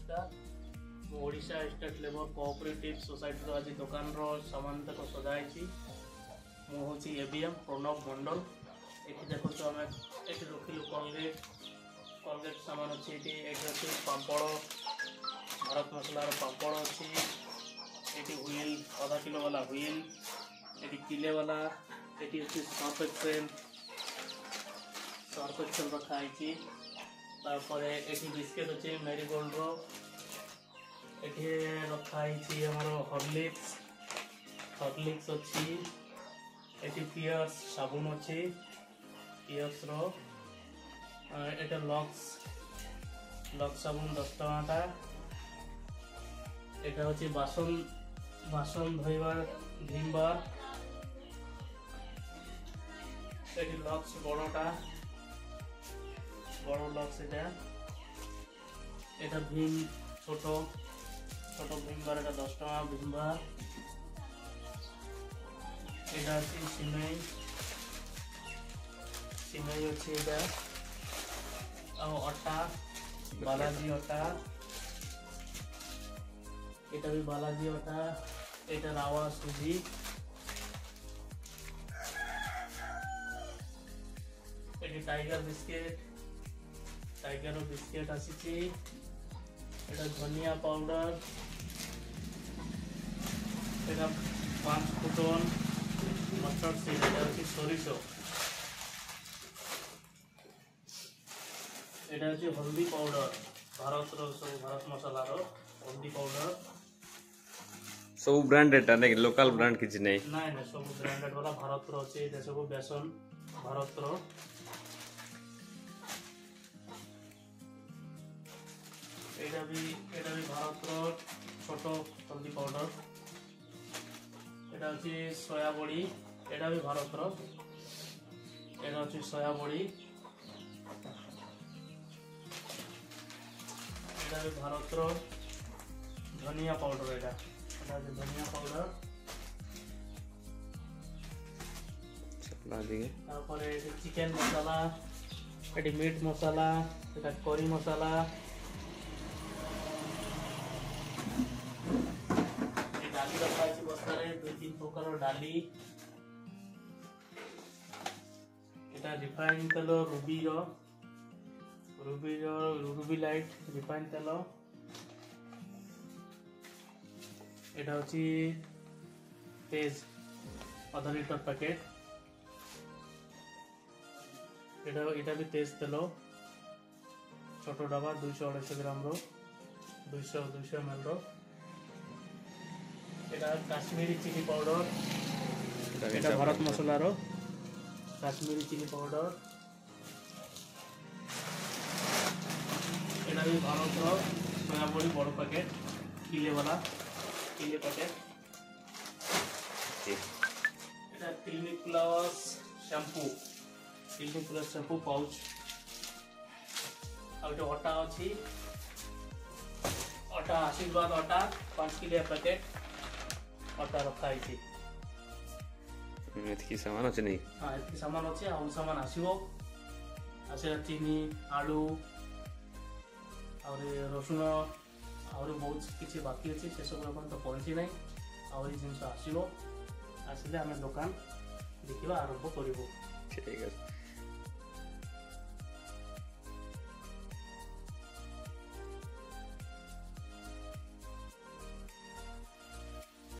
नमस्कार मु Odisha state labour cooperative society आज दुकान सामान तक सजाई मु हूँ एबीएम प्रणव मंडल। ये देखो आम ये रखिलु कोलगेट सामान अच्छी अच्छे पापड़ भारत मसलार पापड़ अच्छी ये हुईल आधा किलो वाला हुईल ये किले वाला ये सर्फ एक्सेल रखाई ये बिस्केट अच्छे मेरीगोल्ड ये रखाई आमर हॉर्लिक्स अच्छी ये पियर्स साबुन अच्छी पियर्स लक्स साबुन 10 टका এটা হচ্ছে বাসন ধোইবার ভিম বার এটি লক্স বড় লক্স এটা ভিম ছোট ভিম বার এটা 10 টাকা ভিম বার এটা হচ্ছে সিমাই হচ্ছে এটা অটা বালাজি অটা এটা भी बालाजी होता এটা রাওয়া সুজি এটি টাইগার বিস্কিট আসিছি এটা ধনিয়া পাউডার এটা 5 ফুটন মটর সিড এটা হচ্ছে সরিষা এটা হচ্ছে হলদি পাউডার भारत मसालार हल्दी पाउडर सब ब्रांडेड नहीं लोकल ब्रांड किसी नहीं ना सब ब्रांडेड वाला भारत अच्छे सब बेसन भारत एटा भी भारत छोट हल्दी पाउडर एटा हচ্ছে सोया बड़ी एटा भी भारत एटा हচ্ছে सोया बड़ी एटा भी भारत धनिया पाउडर एटा धनिया पाउडर चिकेन मसाला ये मीट मसाला ये करी मसाला डाली रखा बस्तार 2-3 प्रकार डाली एटा रिफाइन तेल रूबी लाइट रिफाइन तेल এটা হচ্ছে তেজ আধা লিটার প্যাকেট এটা भी তেজ তেল ছোট ডাবা 200-250 গ্রাম 200 ml এটা কাশ্মীরি চিলি পাউডার এটা ভারত মশলার কাশ্মীরি চিলি পাউডার এটা भी भारत सोया बड़ी बड़ पैकेट किले वाला packet clinic plus shampoo pouch अटा अच्छी अटा आशीर्वाद अटा 5 किलो पैकेट अटा रखाई सामान अच्छे नहीं हाँ ये सामान अच्छे आउ सामान आसो चीनी आलू और रसुण आहुरी बहुत किसी बाकी अच्छी से सब तो पहुँची ना आहरी जिन आसो आसिले आम दुकान देखा आरंभ करूँ। ठीक है।